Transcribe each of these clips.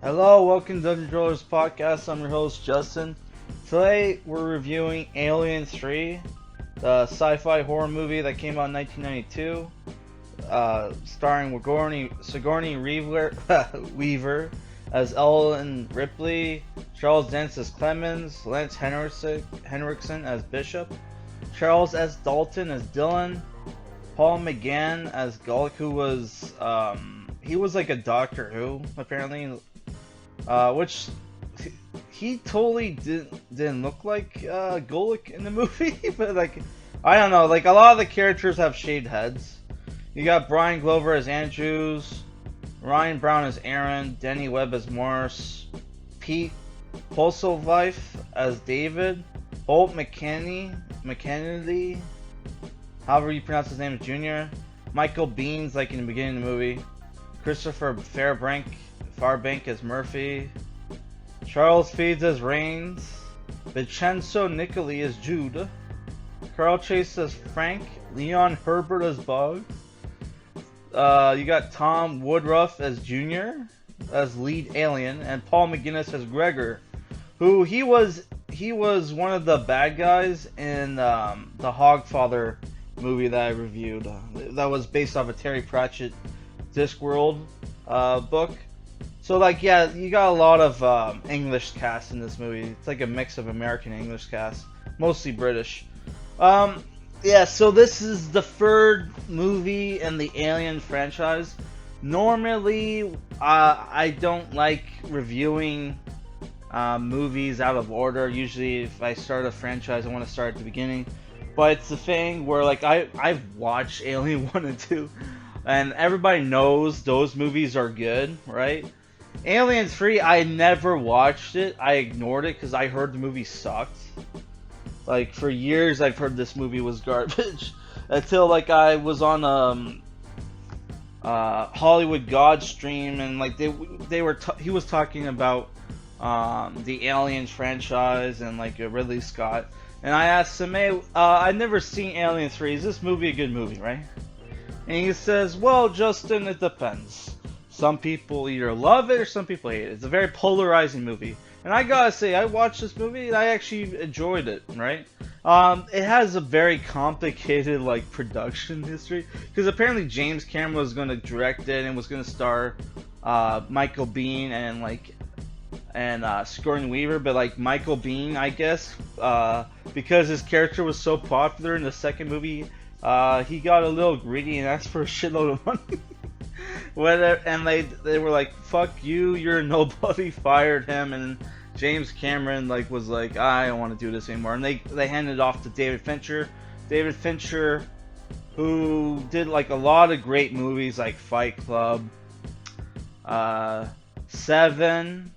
Hello, welcome to Dungeon Drillers Podcast. I'm your host, Justin. Today, we're reviewing Alien 3, the sci-fi horror movie that came out in 1992, starring Sigourney Weaver as Ellen Ripley, Charles Dance as Clemens, Lance Henriksen as Bishop, Charles S. Dalton as Dylan, Paul McGann as Gulk, who was, he was like a Doctor Who, apparently. Which he totally didn't look like Golik in the movie, but like I don't know, like a lot of the characters have shaved heads. You got Brian Glover as Andrews, Ryan Brown as Aaron, Denny Webb as Morris, Pete Postlethwaite as David, Holt McKennedy, however you pronounce his name, is Junior, Michael Beans like in the beginning of the movie, Christopher Farbank as Murphy, Charles Feeds as Rains, Vincenzo Nicoli as Jude, Carl Chase as Frank, Leon Herbert as Bug. You got Tom Woodruff as Junior, as lead alien, and Paul McGinnis as Gregor, who he was one of the bad guys in the Hogfather movie that I reviewed. That was based off a Terry Pratchett Discworld book. So like yeah, you got a lot of English cast in this movie. It's like a mix of American and English cast, mostly British. Yeah, so this is the third movie in the Alien franchise. Normally, I don't like reviewing movies out of order. Usually, if I start a franchise, I want to start at the beginning. But it's the thing where like I've watched Alien 1 and 2, and everybody knows those movies are good, right? Alien 3, I never watched it. I ignored it because I heard the movie sucked. Like, for years I've heard this movie was garbage. Until, like, I was on, Hollywood God stream, and, like, he was talking about, the Aliens franchise and, like, Ridley Scott. And I asked him, hey, I've never seen Alien 3. Is this movie a good movie, right? And he says, well, Justin, it depends. Some people either love it or some people hate it. It's a very polarizing movie. And I gotta say, I watched this movie and I actually enjoyed it, right? It has a very complicated, like, production history. Because apparently James Cameron was going to direct it and was going to star Michael Biehn and Sigourney Weaver. But, like, Michael Biehn, I guess, because his character was so popular in the second movie, he got a little greedy and asked for a shitload of money. And they were like, fuck you, you're nobody, fired him, and James Cameron like was like, I don't want to do this anymore, and they handed it off to David Fincher. David Fincher, who did like a lot of great movies like Fight Club, Seven.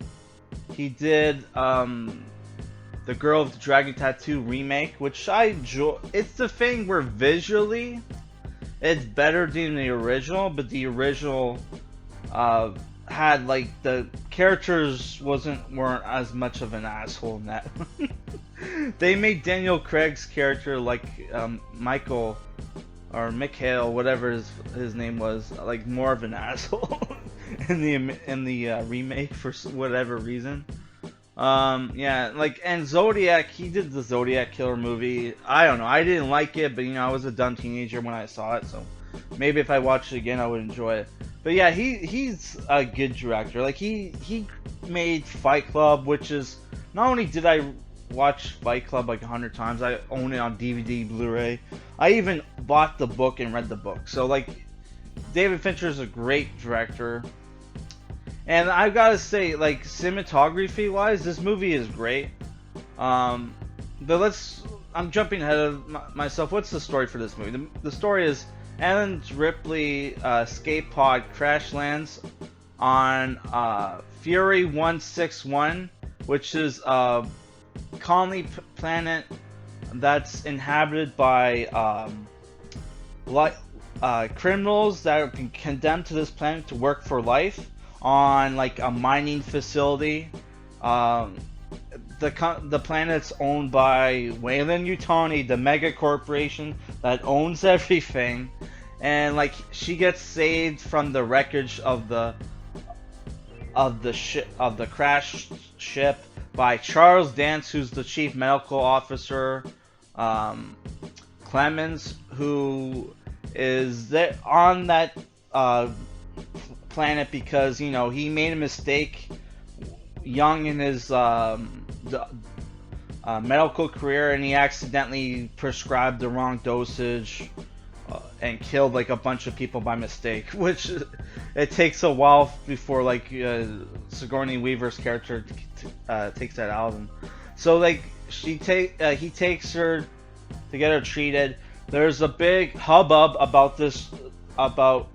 He did The Girl with the Dragon Tattoo remake, which I enjoy. It's the thing where visually it's better than the original, but the original had like the characters weren't as much of an asshole in that. They made Daniel Craig's character like Michael or Mikhail, whatever his name was, like more of an asshole in the remake for whatever reason. Yeah, like, and Zodiac, he did the Zodiac Killer movie. I don't know, I didn't like it, but you know, I was a dumb teenager when I saw it, so maybe if I watched it again, I would enjoy it. But yeah, he's a good director. Like, he made Fight Club, which is, not only did I watch Fight Club like 100 times, I own it on DVD, Blu-ray. I even bought the book and read the book. So, like, David Fincher is a great director. And I've got to say, like, cinematography-wise, this movie is great. But I'm jumping ahead of myself. What's the story for this movie? The story is Ellen Ripley escape pod crash lands on Fury 161, which is a colony planet that's inhabited by criminals that have been condemned to this planet to work for life on like a mining facility. The planet's owned by Weyland Yutani, the mega corporation that owns everything, and like she gets saved from the wreckage of the of the crashed ship by Charles Dance, who's the chief medical officer, um, Clemens, who is there on that planet because he made a mistake young in his medical career, and he accidentally prescribed the wrong dosage and killed like a bunch of people by mistake, which it takes a while before like Sigourney Weaver's character takes that out of him. So like he takes her to get her treated. There's a big hubbub about this, about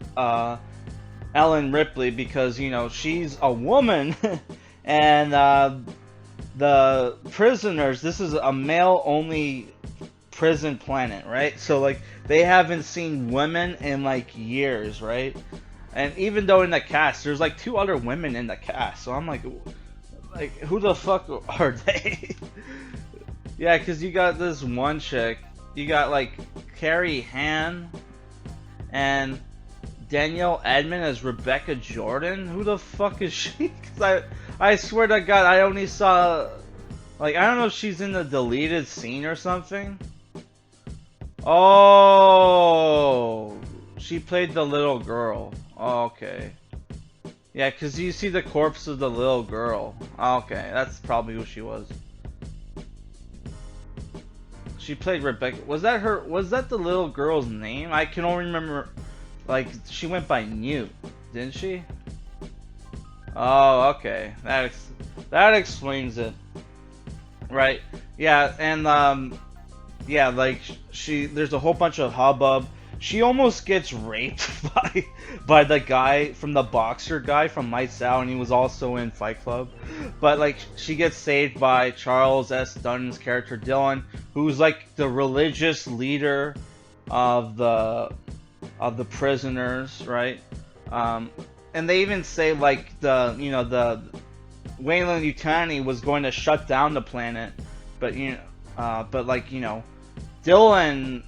Ellen Ripley, because she's a woman and the prisoners, this is a male only prison planet, right? So like they haven't seen women in like years, right? And even though in the cast there's like 2 other women in the cast, so I'm like who the fuck are they? Yeah, because you got this one chick, you got like Carrie Ann and Danielle Edmond as Rebecca Jordan. Who the fuck is she? 'Cause I swear to God, I only saw, like, I don't know if she's in the deleted scene or something. Oh, she played the little girl. Oh, okay. Yeah, because you see the corpse of the little girl. Okay, that's probably who she was. She played Rebecca. Was that her? Was that the little girl's name? I can only remember, like, she went by Newt, didn't she? Oh, okay. That explains it. Right. Yeah, and yeah, like there's a whole bunch of hubbub. She almost gets raped by the guy from the boxer guy from Lights Out, and he was also in Fight Club. But like she gets saved by Charles S. Dutton's character Dylan, who's like the religious leader of the prisoners, right? And they even say like the Weyland-Yutani was going to shut down the planet, but Dylan,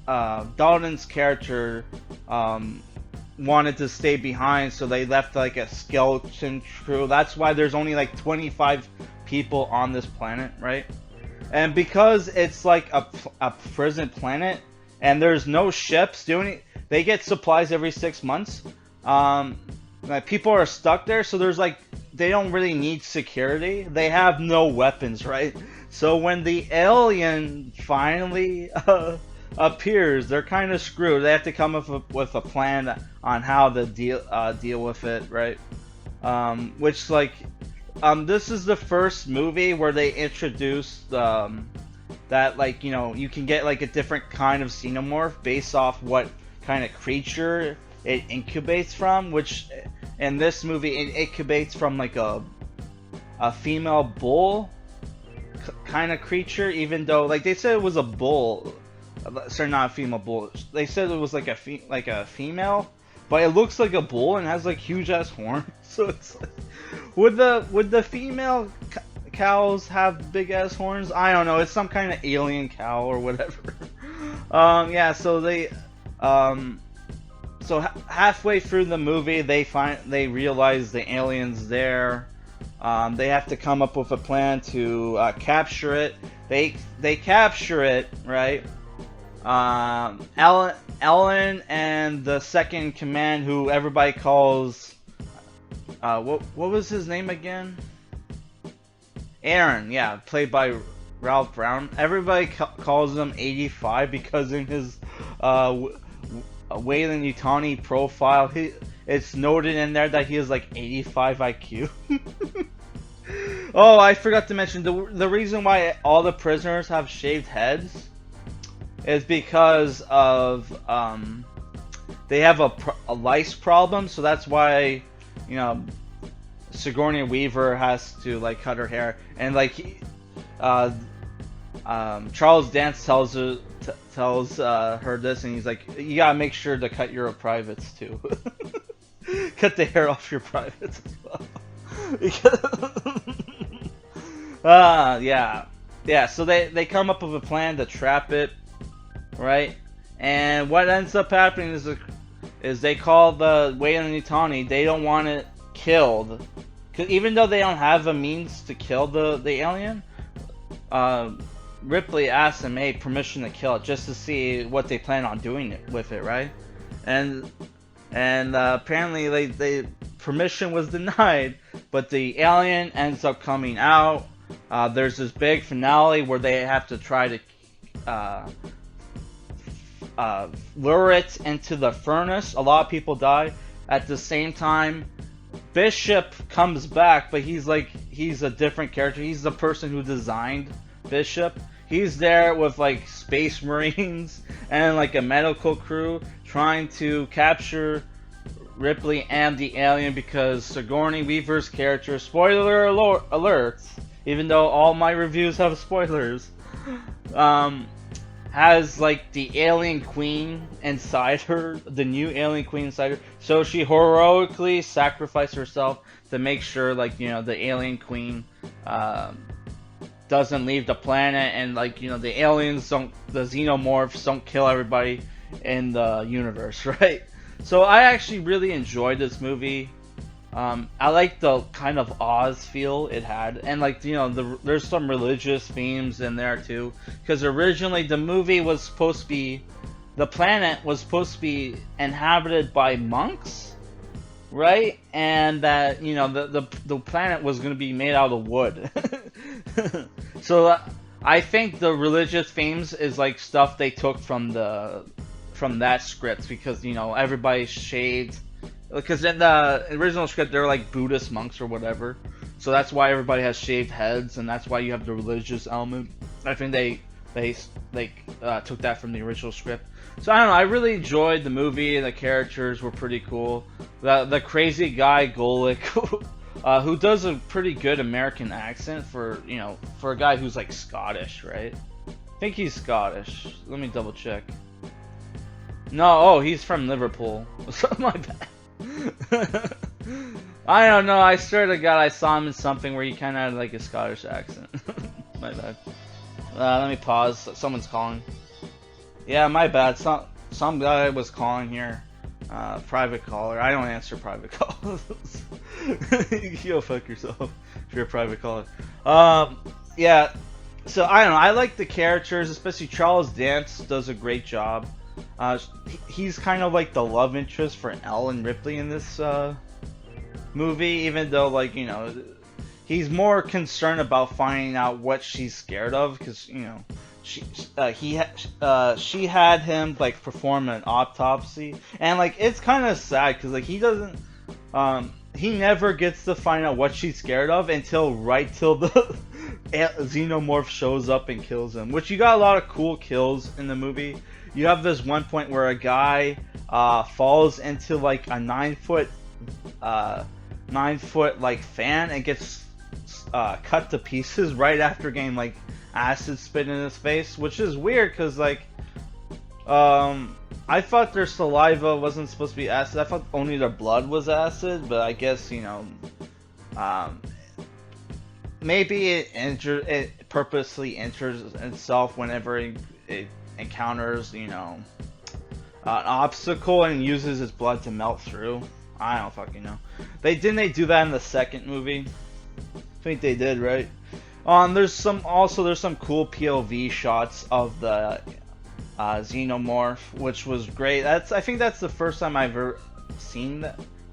Dalton's character, wanted to stay behind, so they left like a skeleton crew. That's why there's only like 25 people on this planet, right? And because it's like a prison planet, and there's no ships they get supplies every 6 months. Like people are stuck there, so there's like they don't really need security. They have no weapons, right? So when the alien finally appears, they're kind of screwed. They have to come up with a plan on how to deal with it, right? Which like this is the first movie where they introduced that like you can get like a different kind of xenomorph based off what kind of creature it incubates from, which in this movie it incubates from like a female bull kind of creature, even though like they said it was a bull. Sorry, not a female bull. They said it was like a female, but it looks like a bull and has like huge ass horns. So it's like, would the female cows have big ass horns? I don't know. It's some kind of alien cow or whatever. Yeah. So they so halfway through the movie, they realize the alien's there. They have to come up with a plan to capture it. They capture it, right? Ellen and the second in command, who everybody calls what was his name again? Aaron, yeah, played by Ralph Brown. Everybody calls him 85 because in his Weyland-Yutani profile, it's noted in there that he has like 85 IQ. Oh, I forgot to mention the reason why all the prisoners have shaved heads is because of they have a lice problem, so that's why Sigourney Weaver has to like cut her hair, and like Charles Dance tells her this, and he's like, you gotta make sure to cut your privates too. Cut the hair off your privates as well. Yeah. So they come up with a plan to trap it, right? And what ends up happening is they call the Weyland-Yutani. They don't want it killed, 'Cause even though they don't have a means to kill the alien, uh, Ripley asked them, "Hey, permission to kill it," just to see what they plan on doing with it, right? And apparently they permission was denied, but the alien ends up coming out. There's this big finale where they have to try to uh, lure it into the furnace. A lot of people die. At the same time, Bishop comes back, but he's a different character. He's the person who designed Bishop. He's there with like space marines and like a medical crew trying to capture Ripley and the alien because Sigourney Weaver's character, spoiler alert, even though all my reviews have spoilers, has like the alien queen inside her, the new alien queen inside her. So she heroically sacrificed herself to make sure, like, you know, the alien queen doesn't leave the planet, and like, you know, the aliens don't, the xenomorphs don't kill everybody in the universe, right? So I actually really enjoyed this movie. I like the kind of Oz feel it had, and like, you know, there's some religious themes in there too. Because originally the movie was supposed to be, the planet was supposed to be inhabited by monks, right? And that, you know, the planet was going to be made out of wood. So I think the religious themes is like stuff they took from that script, because, you know, everybody's shaved. Because in the original script, they're like Buddhist monks or whatever. So that's why everybody has shaved heads, and that's why you have the religious element. I think they took that from the original script. So I don't know, I really enjoyed the movie. The characters were pretty cool. The crazy guy, Golik, who does a pretty good American accent for, you know, for a guy who's like Scottish, right? I think he's Scottish. Let me double check. No, oh, he's from Liverpool. My bad. I don't know, I swear to God I saw him in something where he kind of had like a Scottish accent. My bad. Let me pause. Someone's calling. Yeah, my bad. Some guy was calling here. Private caller. I don't answer private calls. Yo, fuck yourself if you're a private caller. Yeah. So I don't know. I like the characters, especially Charles Dance does a great job. He's kind of like the love interest for Ellen Ripley in this movie, even though, like, you know, he's more concerned about finding out what she's scared of, because, you know, she had him like perform an autopsy, and like it's kind of sad because like he never gets to find out what she's scared of until the xenomorph shows up and kills him. Which, you got a lot of cool kills in the movie. You have this one point where a guy falls into like a 9-foot like fan and gets cut to pieces right after getting like acid spit in his face, which is weird because like I thought their saliva wasn't supposed to be acid. I thought only their blood was acid, but I guess, you know, maybe it purposely injures itself whenever it encounters, you know, an obstacle, and uses its blood to melt through. I don't fucking know. They do that in the second movie? I think they did, right? There's some cool POV shots of the xenomorph, which was great. I think that's the first time I've ever seen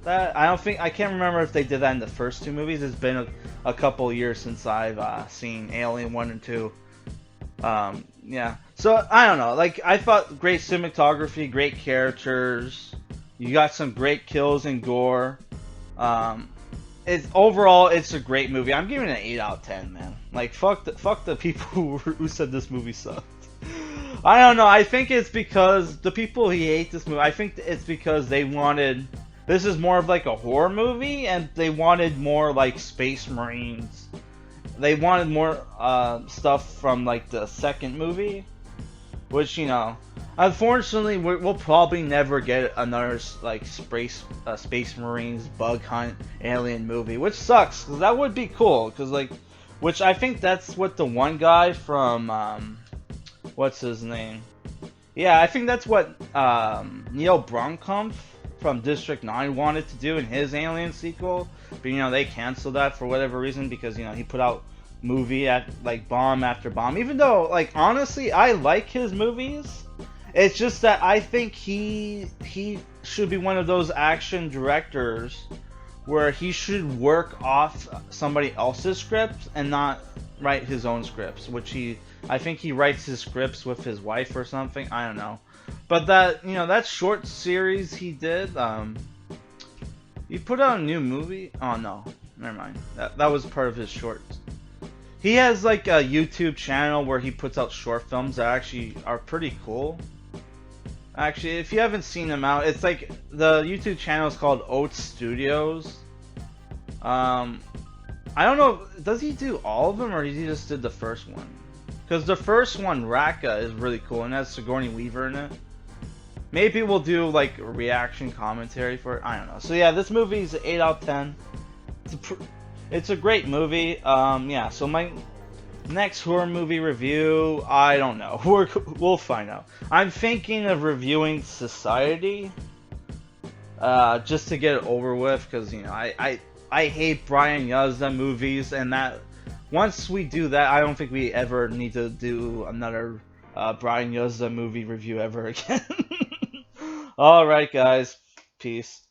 that. I can't remember if they did that in the first two movies. It's been a couple years since I've seen Alien 1 and 2. Yeah. So I don't know. Like, I thought great cinematography, great characters. You got some great kills and gore. Overall, it's a great movie. I'm giving it an 8 out of 10, man. Like, fuck the people who said this movie sucked. I don't know. I think it's because the people who hate this movie, I think it's because they wanted, this is more of like a horror movie, and they wanted more like Space Marines. They wanted more stuff from like the second movie, which, you know, unfortunately we'll probably never get another like Space Marines bug hunt alien movie, which sucks because that would be cool. Because like, which I think that's what the one guy from what's his name? Yeah, I think that's what Neil Blomkamp from District 9 wanted to do in his Alien sequel, But you know, they canceled that for whatever reason because you know he put out movie at like bomb after bomb. Even though, like, honestly, I like his movies. It's just that I think he should be one of those action directors where he should work off somebody else's scripts and not write his own scripts, which I think he writes his scripts with his wife or something. I don't know. But that, you know, that short series he did, he put out a new movie. Oh no, never mind. That was part of his shorts. He has like a YouTube channel where he puts out short films that actually are pretty cool. Actually, if you haven't seen them out, it's like the YouTube channel is called Oats Studios. I don't know, does he do all of them or he just did the first one? Because the first one, Raka, is really cool and has Sigourney Weaver in it. Maybe we'll do like a reaction commentary for it. I don't know. So yeah, this movie is an 8 out of 10. It's a great movie. Yeah. So my next horror movie review, I don't know. We'll find out. I'm thinking of reviewing Society, just to get it over with, because you know I hate Brian Yuzna movies, and that once we do that, I don't think we ever need to do another Brian Yuzna movie review ever again. All right, guys. Peace.